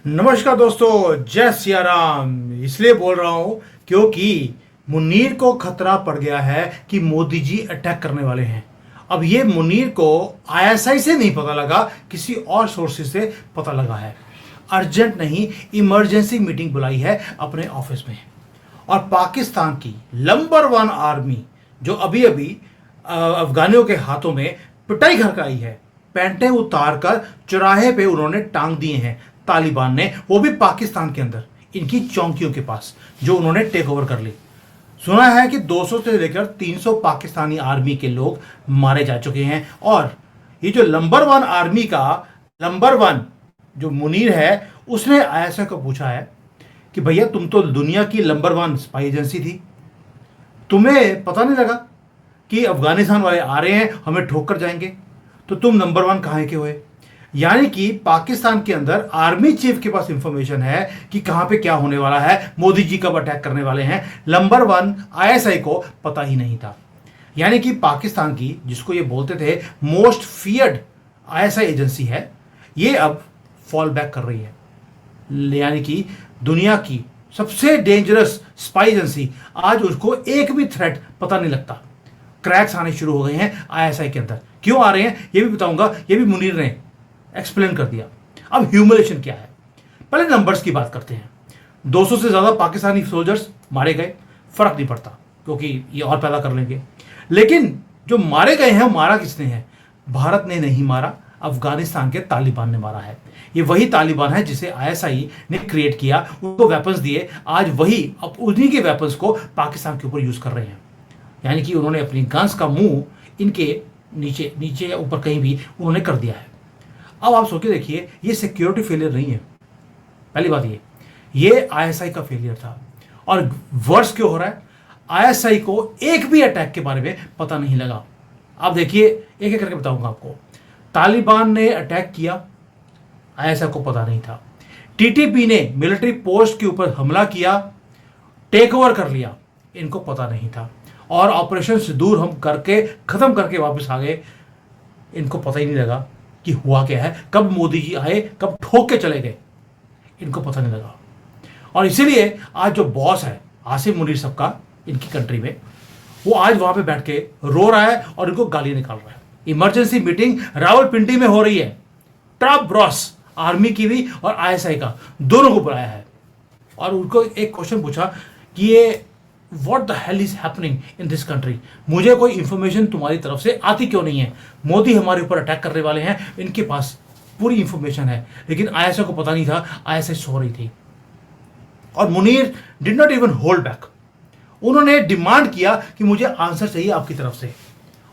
नमस्कार दोस्तों, जय सिया राम। इसलिए बोल रहा हूं क्योंकि मुनीर को खतरा पड़ गया है कि मोदी जी अटैक करने वाले हैं। अब ये मुनीर को आईएसआई से नहीं पता लगा, किसी और सोर्सेज से पता लगा है। अर्जेंट नहीं, इमरजेंसी मीटिंग बुलाई है अपने ऑफिस में। और पाकिस्तान की नंबर 1 आर्मी जो अभी अभी अफगानियों के हाथों में पिटाई घर का आई है, पैंटें उतार कर चौराहे पे उन्होंने टांग दिए हैं तालिबान ने, वो भी पाकिस्तान के अंदर इनकी चौकियों के पास जो उन्होंने टेक ओवर कर ली। सुना है कि 200 से लेकर 300 पाकिस्तानी आर्मी के लोग मारे जा चुके हैं। और ये जो नंबर 1 आर्मी का नंबर 1 जो मुनीर है, उसने आईएसआई को पूछा है कि भैया तुम तो दुनिया की नंबर 1 स्पाई एजेंसी थी, तुम्हें पता नहीं लगा कि अफगानिस्तान वाले आ रहे हैं, हमें ठोक कर जाएंगे, तो तुम नंबर 1 कहाँ के हुए? यानी कि पाकिस्तान के अंदर आर्मी चीफ के पास इंफॉर्मेशन है कि कहां पे क्या होने वाला है, मोदी जी कब अटैक करने वाले हैं। नंबर 1 आईएसआई को पता ही नहीं था। यानी कि पाकिस्तान की, जिसको ये बोलते थे मोस्ट फियर्ड आईएसआई एजेंसी है, ये अब फॉल बैक कर रही है। यानी कि दुनिया की सबसे डेंजरस स्पाई एजेंसी, आज उसको एक भी थ्रेट पता नहीं लगता। क्रैक्स आने शुरू हो गए हैं आईएसआई के अंदर। क्यों आ रहे हैं ये भी बताऊंगा, ये भी मुनीर ने एक्सप्लेन कर दिया। अब ह्यूमिलेशन क्या है, पहले नंबर्स की बात करते हैं। 200 से ज्यादा पाकिस्तानी सोल्जर्स मारे गए, फर्क नहीं पड़ता क्योंकि ये और पैदा कर लेंगे। लेकिन जो मारे गए हैं, मारा किसने है? भारत ने नहीं मारा, अफगानिस्तान के तालिबान ने मारा है। ये वही तालिबान है जिसे आईएसआई ने क्रिएट किया, उनको वेपन्स दिए, आज वही अब उन्हीं के वेपन्स को पाकिस्तान के ऊपर यूज कर रहे हैं। यानी कि उन्होंने अपनी गन्स का मुंह इनके नीचे नीचे या ऊपर कहीं भी उन्होंने कर दिया है। अब आप सोच के देखिए, ये सिक्योरिटी फेलियर नहीं है। पहली बात ये आईएसआई का फेलियर था। और वर्ष क्यों हो रहा है? आईएसआई को एक भी अटैक के बारे में पता नहीं लगा। आप देखिए, एक एक करके बताऊंगा आपको। तालिबान ने अटैक किया, आईएसआई को पता नहीं था। टीटीपी ने मिलिट्री पोस्ट के ऊपर हमला किया, टेक ओवर कर लिया, इनको पता नहीं था। और ऑपरेशन सिंदूर हम करके खत्म करके वापस आ गए, इनको पता ही नहीं लगा कि हुआ क्या है, कब मोदी जी आए, कब ठोक के चले गए, इनको पता नहीं लगा। और इसीलिए आज जो बॉस है आसिम मुनीर साहब का इनकी कंट्री में, वो आज वहां पे बैठ के रो रहा है और इनको गाली निकाल रहा है। इमरजेंसी मीटिंग रावलपिंडी में हो रही है। टॉप ब्रॉस आर्मी की भी और आईएसआई का, दोनों को बुलाया है। और उनको एक क्वेश्चन पूछा कि ये What the hell is happening in this country? मुझे कोई इंफॉर्मेशन तुम्हारी तरफ से आती क्यों नहीं है? मोदी हमारे ऊपर अटैक करने वाले हैं, इनके पास पूरी इंफॉर्मेशन है, लेकिन आईएसआई को पता नहीं था, आईएसआई सो रही थी। और Munir did not even hold back. उन्होंने डिमांड किया कि मुझे आंसर चाहिए आपकी तरफ से,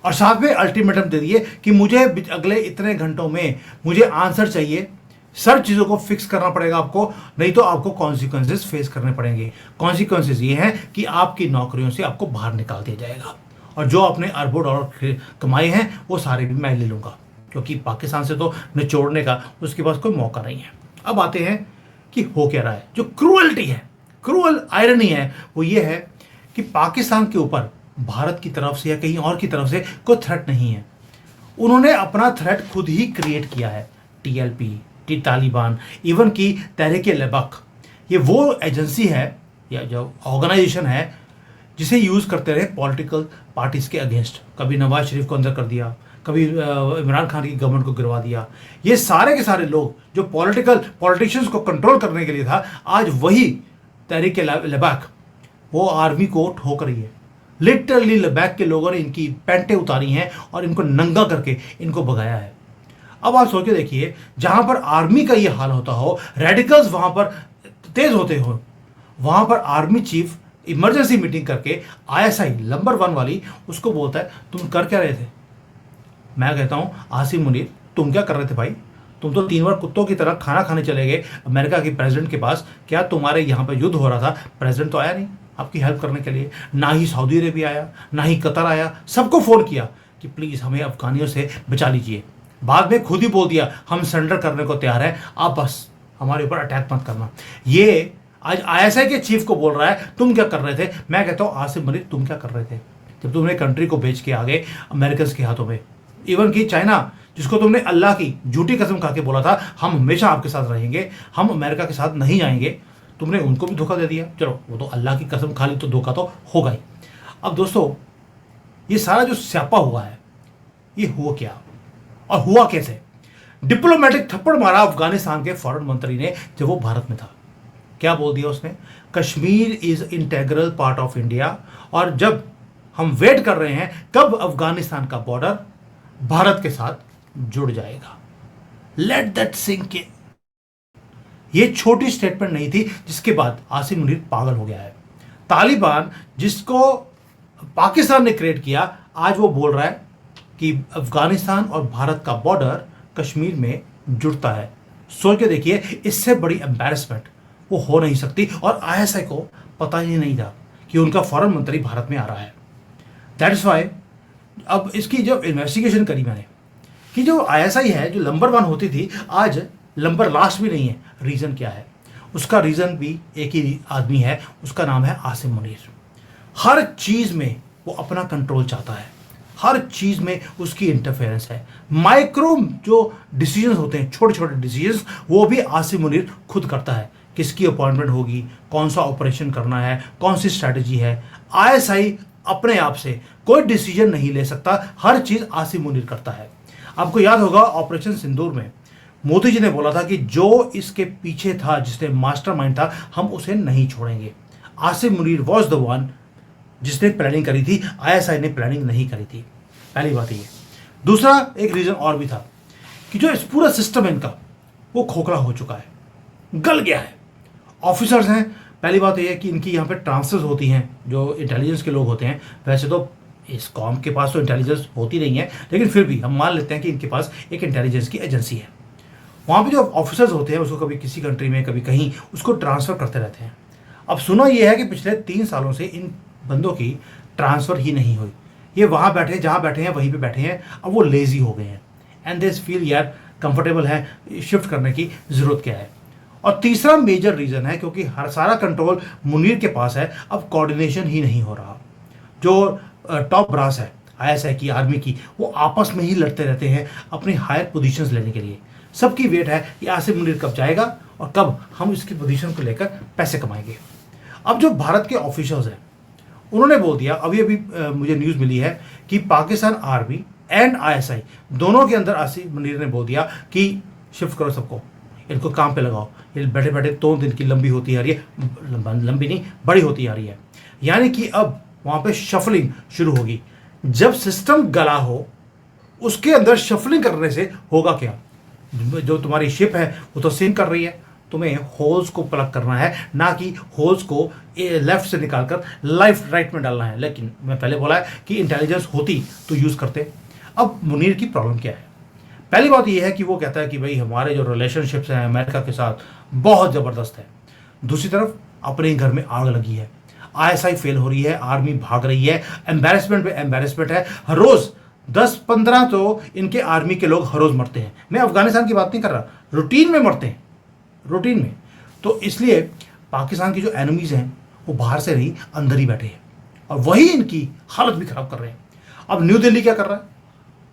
और साथ में अल्टीमेटम दे दिए कि मुझे अगले इतने घंटों में मुझे आंसर चाहिए, सब चीज़ों को फिक्स करना पड़ेगा आपको, नहीं तो आपको कॉन्सिक्वेंसेस फेस करने पड़ेंगे। कॉन्सिक्वेंसेस ये हैं कि आपकी नौकरियों से आपको बाहर निकाल दिया जाएगा, और जो आपने अरबों डॉलर कमाए हैं वो सारे भी मैं ले लूँगा, क्योंकि पाकिस्तान से तो निचोड़ने का उसके पास कोई मौका नहीं है। अब आते हैं कि हो क्या रहा है। जो क्रूअल्टी है, क्रूअल आयरनी है, वो ये है कि पाकिस्तान के ऊपर भारत की तरफ से या कहीं और की तरफ से कोई थ्रेट नहीं है। उन्होंने अपना थ्रेट खुद ही क्रिएट किया है। टीएलपी, तालिबान, इवन की तहरीक लेबाक, ये वो एजेंसी है या जो ऑर्गेनाइजेशन है जिसे यूज़ करते रहे पॉलिटिकल पार्टीज़ के अगेंस्ट। कभी नवाज शरीफ को अंदर कर दिया, कभी इमरान खान की गवर्नमेंट को गिरवा दिया। ये सारे के सारे लोग जो पॉलिटिशियंस को कंट्रोल करने के लिए था, आज वही तहरीक लेबाक वो आर्मी को ठोक रही है। लिटरली लद्दाख के लोगों ने इनकी पैंटें उतारी हैं और इनको नंगा करके इनको भगाया है। अब आप सोच के देखिए, जहां पर आर्मी का ये हाल होता हो, रेडिकल्स वहां पर तेज होते हो, वहां पर आर्मी चीफ इमरजेंसी मीटिंग करके आईएसआई नंबर 1 वाली उसको बोलता है तुम कर क्या रहे थे? मैं कहता हूं आसिम मुनीर, तुम क्या कर रहे थे भाई? तुम तो 3 बार कुत्तों की तरह खाना खाने चले गए अमेरिका के प्रेसिडेंट के पास। क्या तुम्हारे यहाँ पर युद्ध हो रहा था, प्रेसिडेंट तो आया नहीं आपकी हेल्प करने के लिए? ना ही सऊदी अरेबिया आया, ना ही कतर आया। सबको फ़ोन किया कि प्लीज़ हमें अफगानियों से बचा लीजिए। बाद में खुद ही बोल दिया हम सरेंडर करने को तैयार हैं, आप बस हमारे ऊपर अटैक मत करना। ये आज आईएसआई के चीफ को बोल रहा है तुम क्या कर रहे थे? मैं कहता हूँ आसिम मलिक, तुम क्या कर रहे थे जब तुमने कंट्री को बेच के आ गए अमेरिकन के हाथों में? इवन कि चाइना, जिसको तुमने अल्लाह की झूठी कसम खा के बोला था हम हमेशा आपके साथ रहेंगे, हम अमेरिका के साथ नहीं जाएंगे, तुमने उनको भी धोखा दे दिया। चलो वो तो अल्लाह की कसम खा ली तो धोखा तो होगा ही। अब दोस्तों, ये सारा जो स्यापा हुआ है, ये हुआ क्या और हुआ कैसे? डिप्लोमेटिक थप्पड़ मारा अफगानिस्तान के फॉरेन मंत्री ने जब वो भारत में था। क्या बोल दिया उसने? Kashmir is integral part of India, और जब हम वेट कर रहे हैं कब अफगानिस्तान का बॉर्डर भारत के साथ जुड़ जाएगा। Let that sink in. ये छोटी स्टेटमेंट नहीं थी जिसके बाद आसिम मुनीर पागल हो गया है। तालिबान, जिसको पाकिस्तान ने क्रिएट किया, आज वो बोल रहा है कि अफगानिस्तान और भारत का बॉर्डर कश्मीर में जुड़ता है। सोच के देखिए, इससे बड़ी एम्बैरेसमेंट वो हो नहीं सकती। और आईएसआई को पता ही नहीं था कि उनका फॉरेन मंत्री भारत में आ रहा है। दैट इज वाई अब इसकी जब इन्वेस्टिगेशन करी मैंने कि जो आईएसआई है, जो नंबर 1 होती थी, आज नंबर लास्ट भी नहीं है। रीज़न क्या है? उसका रीज़न भी एक ही आदमी है, उसका नाम है आसिम मुनीर। हर चीज़ में वो अपना कंट्रोल चाहता है, हर चीज़ में उसकी इंटरफेरेंस है। माइक्रो जो डिसीजंस होते हैं, छोटे छोटे डिसीजंस, वो भी आसिम मुनीर खुद करता है। किसकी अपॉइंटमेंट होगी, कौन सा ऑपरेशन करना है, कौन सी स्ट्रैटेजी है, आईएसआई अपने आप से कोई डिसीजन नहीं ले सकता। हर चीज़ आसिम मुनीर करता है। आपको याद होगा ऑपरेशन सिंदूर में मोदी जी ने बोला था कि जो इसके पीछे था, जिसने मास्टरमाइंड था, हम उसे नहीं छोड़ेंगे। Asim Munir was the one जिसने प्लानिंग करी थी, आईएसआई ने प्लानिंग नहीं करी थी। पहली बात ये। दूसरा एक रीज़न और भी था कि जो इस पूरा सिस्टम इनका वो खोखला हो चुका है, गल गया है। ऑफिसर्स हैं, पहली बात यह है कि इनकी यहाँ पे ट्रांसफर्स होती हैं, जो इंटेलिजेंस के लोग होते हैं। वैसे तो इस कॉम के पास तो इंटेलिजेंस होती नहीं है, लेकिन फिर भी हम मान लेते हैं कि इनके पास एक इंटेलिजेंस की एजेंसी है। वहाँ पे जो ऑफिसर्स होते हैं, उसको कभी किसी कंट्री में, कभी कहीं, उसको ट्रांसफ़र करते रहते हैं। अब सुना ये है कि पिछले 3 सालों से इन बंदों की ट्रांसफ़र ही नहीं हुई। ये वहाँ बैठे, जहाँ बैठे हैं वहीं पे बैठे हैं। अब वो लेज़ी हो गए हैं एंड दे फील यार कंफर्टेबल है, शिफ्ट करने की ज़रूरत क्या है। और तीसरा मेजर रीज़न है क्योंकि हर सारा कंट्रोल मुनीर के पास है। अब कोऑर्डिनेशन ही नहीं हो रहा। जो टॉप ब्रास है आईएसआई की, आर्मी की, वो आपस में ही लड़ते रहते हैं अपनी हायर पोजीशंस लेने के लिए। सबकी वेट है कि आसिम मुनीर कब जाएगा और कब हम इसकी पोजीशन को लेकर पैसे कमाएंगे। अब जो भारत के ऑफिसर्स हैं, उन्होंने बोल दिया, अभी अभी मुझे न्यूज़ मिली है कि पाकिस्तान आर्मी एंड आईएसआई दोनों के अंदर आसिम मुनीर ने बोल दिया कि शिफ्ट करो सबको, इनको काम पे लगाओ। ये बैठे बैठे 2 दिन की लंबी होती आ रही है, लंबी नहीं, बड़ी होती आ रही है। यानी कि अब वहाँ पे शफलिंग शुरू होगी। जब सिस्टम गला हो, उसके अंदर शफलिंग करने से होगा क्या? जो तुम्हारी शिप है वो तो सिंक कर रही है, तुम्हें होल्स को प्लग करना है, ना कि होल्स को लेफ्ट से निकालकर राइट में डालना है। लेकिन मैं पहले बोला है कि इंटेलिजेंस होती तो यूज़ करते। अब मुनीर की प्रॉब्लम क्या है? पहली बात यह है कि वो कहता है कि भाई हमारे जो रिलेशनशिप्स हैं अमेरिका के साथ बहुत ज़बरदस्त है। दूसरी तरफ अपने घर में आग लगी है, आईएसआई फेल हो रही है, आर्मी भाग रही है, एम्बैरेसमेंट पे एम्बैरेसमेंट है। हर रोज़ 10-15 तो इनके आर्मी के लोग हर रोज़ मरते हैं। मैं अफगानिस्तान की बात नहीं कर रहा, रूटीन में मरते हैं, रूटीन में। तो इसलिए पाकिस्तान की जो एनिमीज़ हैं वो बाहर से नहीं, अंदर ही बैठे हैं, और वही इनकी हालत भी ख़राब कर रहे हैं। अब न्यू दिल्ली क्या कर रहा है?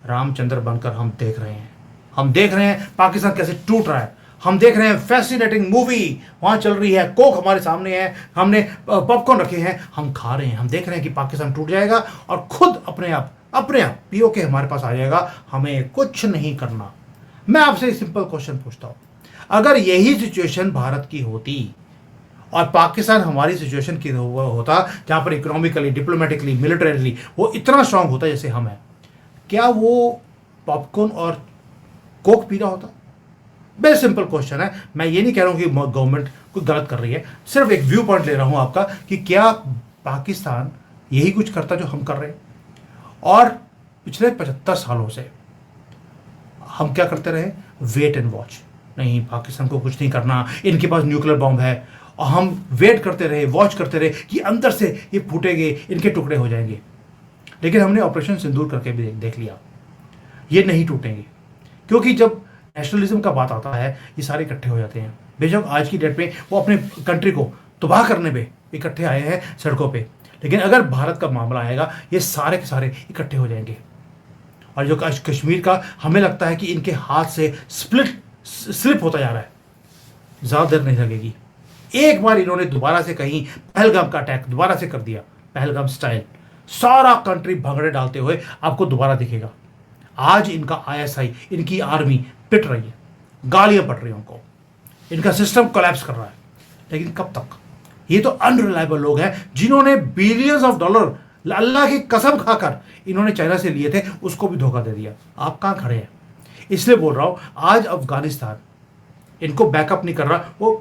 रामचंद्र बनकर हम देख रहे हैं। हम देख रहे हैं पाकिस्तान कैसे टूट रहा है। हम देख रहे हैं फैसिनेटिंग मूवी वहाँ चल रही है, कोक हमारे सामने है, हमने पॉपकॉर्न रखे हैं, हम खा रहे हैं। हम देख रहे हैं कि पाकिस्तान टूट जाएगा और खुद अपने आप पीओके हमारे पास आ जाएगा। हमें कुछ नहीं करना। मैं आपसे एक सिंपल क्वेश्चन पूछता हूँ, अगर यही सिचुएशन भारत की होती और पाकिस्तान हमारी सिचुएशन की होता, जहाँ पर इकोनॉमिकली, डिप्लोमेटिकली, मिलिटरीली वो इतना स्ट्रांग होता जैसे हम हैं, क्या वो पॉपकॉर्न और कोक पी रहा होता? वेरी सिंपल क्वेश्चन है। मैं ये नहीं कह रहा हूँ कि गवर्नमेंट कुछ गलत कर रही है, सिर्फ एक व्यू पॉइंट ले रहा हूँ आपका कि क्या पाकिस्तान यही कुछ करता जो हम कर रहे हैं। और पिछले 75 सालों से हम क्या करते रहे? Wait and watch. नहीं, पाकिस्तान को कुछ नहीं करना, इनके पास न्यूक्लियर बॉम्ब है, और हम वेट करते रहे, वॉच करते रहे कि अंदर से ये फूटेंगे, इनके टुकड़े हो जाएंगे। लेकिन हमने ऑपरेशन सिंदूर करके भी देख लिया, ये नहीं टूटेंगे। क्योंकि जब नेशनलिज्म का बात आता है, ये सारे इकट्ठे हो जाते हैं। बेशक आज की डेट में वो अपने कंट्री को तबाह करने पे इकट्ठे आए हैं सड़कों पे, लेकिन अगर भारत का मामला आएगा, ये सारे के सारे इकट्ठे हो जाएंगे। और जो कश्मीर का हमें लगता है कि इनके हाथ से स्लिप होता जा रहा है, ज़्यादा देर नहीं लगेगी। एक बार इन्होंने दोबारा से कहीं पहलगाम का अटैक दोबारा से कर दिया, पहलगाम स्टाइल, सारा कंट्री भगड़े डालते हुए आपको दोबारा दिखेगा। आज इनका आईएसआई, इनकी आर्मी पिट रही है, गालियां पड़ रही हैं उनको, इनका सिस्टम कोलैप्स कर रहा है। लेकिन कब तक? ये तो अनरिलायबल लोग हैं जिन्होंने बिलियंस ऑफ डॉलर अल्लाह की कसम खाकर इन्होंने चाइना से लिए थे, उसको भी धोखा दे दिया। आप कहां खड़े हैं? इसलिए बोल रहा हूं, आज अफगानिस्तान इनको बैकअप नहीं कर रहा। वो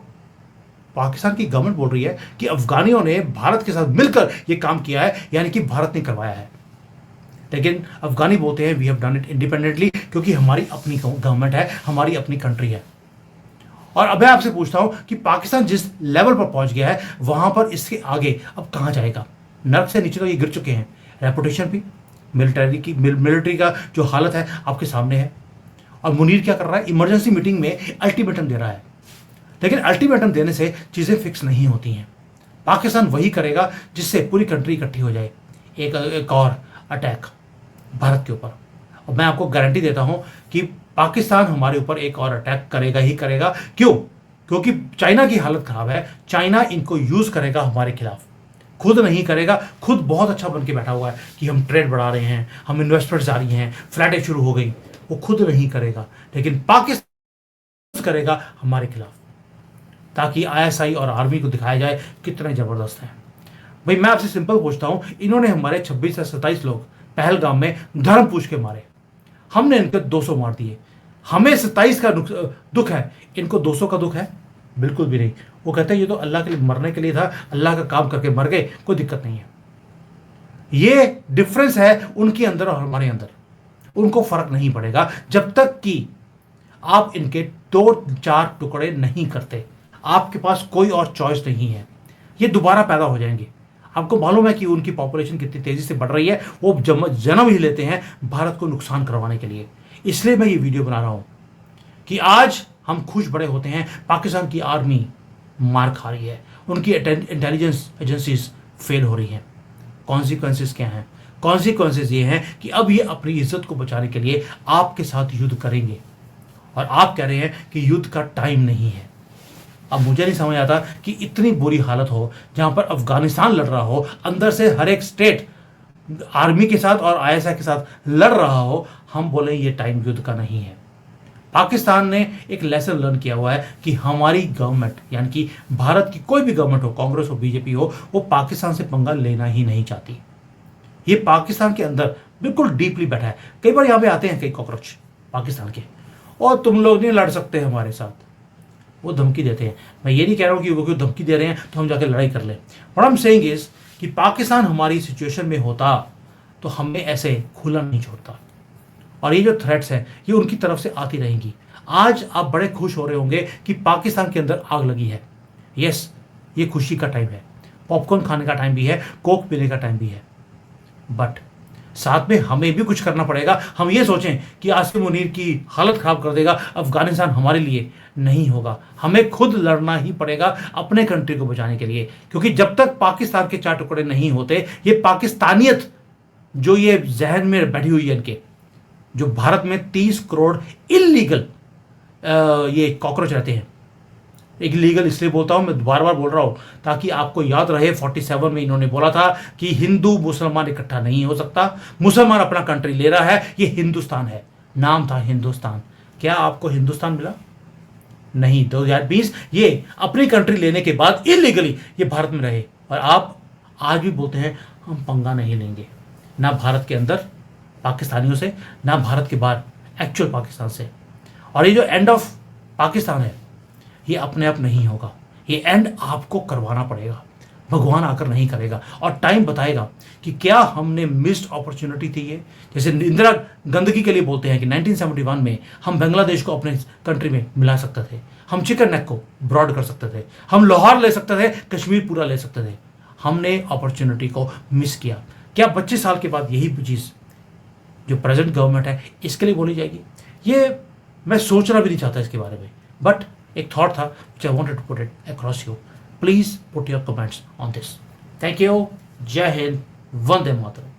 पाकिस्तान की गवर्नमेंट बोल रही है कि अफगानियों ने भारत के साथ मिलकर यह काम किया है, यानी कि भारत ने करवाया है। लेकिन अफगानी बोलते हैं we have done it independently, क्योंकि हमारी अपनी गवर्नमेंट है, हमारी अपनी कंट्री है। और अब मैं आपसे पूछता हूं कि पाकिस्तान जिस लेवल पर पहुंच गया है, वहां पर इसके आगे अब कहां जाएगा? नर्क से नीचे तो ये गिर चुके हैं। रेपुटेशन भी, मिलिट्री का जो हालत है आपके सामने है। और मुनीर क्या कर रहा है? इमरजेंसी मीटिंग में अल्टीमेटम दे रहा है। लेकिन अल्टीमेटम देने से चीज़ें फिक्स नहीं होती हैं। पाकिस्तान वही करेगा जिससे पूरी कंट्री इकट्ठी हो जाए, एक और अटैक भारत के ऊपर। और मैं आपको गारंटी देता हूं कि पाकिस्तान हमारे ऊपर एक और अटैक करेगा ही करेगा। क्यों? क्योंकि चाइना की हालत खराब है। चाइना इनको यूज करेगा हमारे खिलाफ, खुद नहीं करेगा। खुद बहुत अच्छा बन के बैठा हुआ है कि हम ट्रेड बढ़ा रहे हैं, हम इन्वेस्टमेंट जारी हैं, फ्लैटें शुरू हो गई। वो खुद नहीं करेगा, लेकिन पाकिस्तान करेगा हमारे खिलाफ, ताकि आईएसआई और आर्मी को दिखाया जाए कितने जबरदस्त हैं। भाई मैं आपसे सिंपल पूछता हूं, इन्होंने हमारे 26 से 27 लोग पहलगाम में धर्म पूछ के मारे, हमने इनके 200 मार दिए। हमें 27 का दुख है, इनको 200 का दुख है? बिल्कुल भी नहीं। वो कहते हैं ये तो अल्लाह के लिए मरने के लिए था, अल्लाह का काम करके मर गए, कोई दिक्कत नहीं है। ये डिफरेंस है उनके अंदर और हमारे अंदर। उनको फर्क नहीं पड़ेगा जब तक कि आप इनके 2-4 टुकड़े नहीं करते। आपके पास कोई और चॉइस नहीं है, ये दोबारा पैदा हो जाएंगे। आपको मालूम है कि उनकी पॉपुलेशन कितनी तेजी से बढ़ रही है। वो जन्म ही लेते हैं भारत को नुकसान करवाने के लिए। इसलिए मैं ये वीडियो बना रहा हूं कि आज हम खुश बड़े होते हैं, पाकिस्तान की आर्मी मार खा रही है, उनकी इंटेलिजेंस एजेंसीज फेल हो रही हैं। कॉन्सिक्वेंसेस क्या हैं? कॉन्सिक्वेंसेस ये हैं कि अब ये अपनी इज्जत को बचाने के लिए आपके साथ युद्ध करेंगे, और आप कह रहे हैं कि युद्ध का टाइम नहीं है। अब मुझे नहीं समझ आता कि इतनी बुरी हालत हो जहां पर अफगानिस्तान लड़ रहा हो, अंदर से हर एक स्टेट आर्मी के साथ और आईएसआई के साथ लड़ रहा हो, हम बोले ये टाइम युद्ध का नहीं है। पाकिस्तान ने एक लेसन लर्न किया हुआ है कि हमारी गवर्नमेंट, यानी कि भारत की कोई भी गवर्नमेंट हो, कांग्रेस हो, बीजेपी हो, वो पाकिस्तान से पंगा लेना ही नहीं चाहती। ये पाकिस्तान के अंदर बिल्कुल डीपली बैठा है। कई बार यहाँ पे आते हैं कई कॉकरोच पाकिस्तान के, और तुम लोग नहीं लड़ सकते हमारे साथ, वो धमकी देते हैं। मैं ये नहीं कह रहा हूँ कि वो क्यों धमकी दे रहे हैं तो हम जाकर लड़ाई कर लें। What I am saying is कि पाकिस्तान हमारी सिचुएशन में होता तो हमें ऐसे खुला नहीं छोड़ता। और ये जो थ्रेट्स हैं ये उनकी तरफ से आती रहेंगी। आज आप बड़े खुश हो रहे होंगे कि पाकिस्तान के अंदर आग लगी है। यस, ये खुशी का टाइम है, पॉपकॉर्न खाने का टाइम भी है, कोक पीने का टाइम भी है। बट साथ में हमें भी कुछ करना पड़ेगा। हम ये सोचें कि आसिम मुनीर की हालत खराब कर देगा अफगानिस्तान, हमारे लिए नहीं होगा। हमें खुद लड़ना ही पड़ेगा अपने कंट्री को बचाने के लिए, क्योंकि जब तक पाकिस्तान के 4 टुकड़े नहीं होते, ये पाकिस्तानियत जो ये जहन में बैठी हुई है इनके, जो भारत में 30 करोड़ इलीगल ये कॉकरोच रहते हैं। एक लीगल इसलिए बोलता हूं, मैं बार बार बोल रहा हूं ताकि आपको याद रहे। 47 में इन्होंने बोला था कि हिंदू मुसलमान इकट्ठा नहीं हो सकता, मुसलमान अपना कंट्री ले रहा है, ये हिंदुस्तान है, नाम था हिंदुस्तान। क्या आपको हिंदुस्तान मिला? नहीं। 2020 ये अपनी कंट्री लेने के बाद इलीगली ये भारत में रहे, और आप आज भी बोलते हैं हम पंगा नहीं लेंगे, ना भारत के अंदर पाकिस्तानियों से, ना भारत के बाहर एक्चुअल पाकिस्तान से। और ये जो एंड ऑफ पाकिस्तान है ये अपने आप नहीं होगा, ये एंड आपको करवाना पड़ेगा। भगवान आकर नहीं करेगा, और टाइम बताएगा कि क्या हमने मिस्ड अपॉर्चुनिटी थी ये। जैसे इंदिरा गंदगी के लिए बोलते हैं कि 1971 में हम बांग्लादेश को अपने कंट्री में मिला सकते थे, हम चिकन नेक को ब्रॉड कर सकते थे, हम लाहौर ले सकते थे, कश्मीर पूरा ले सकते थे। हमने अपॉर्चुनिटी को मिस किया। क्या 25 साल के बाद यही चीज़ जो प्रेजेंट गवर्नमेंट है इसके लिए बोली जाएगी? ये मैं सोचना भी नहीं चाहता इसके बारे में, बट एक थॉट था which I wanted to put it across you. Please put your comments on this. Thank you. जय हिंद, वंदे मातरम।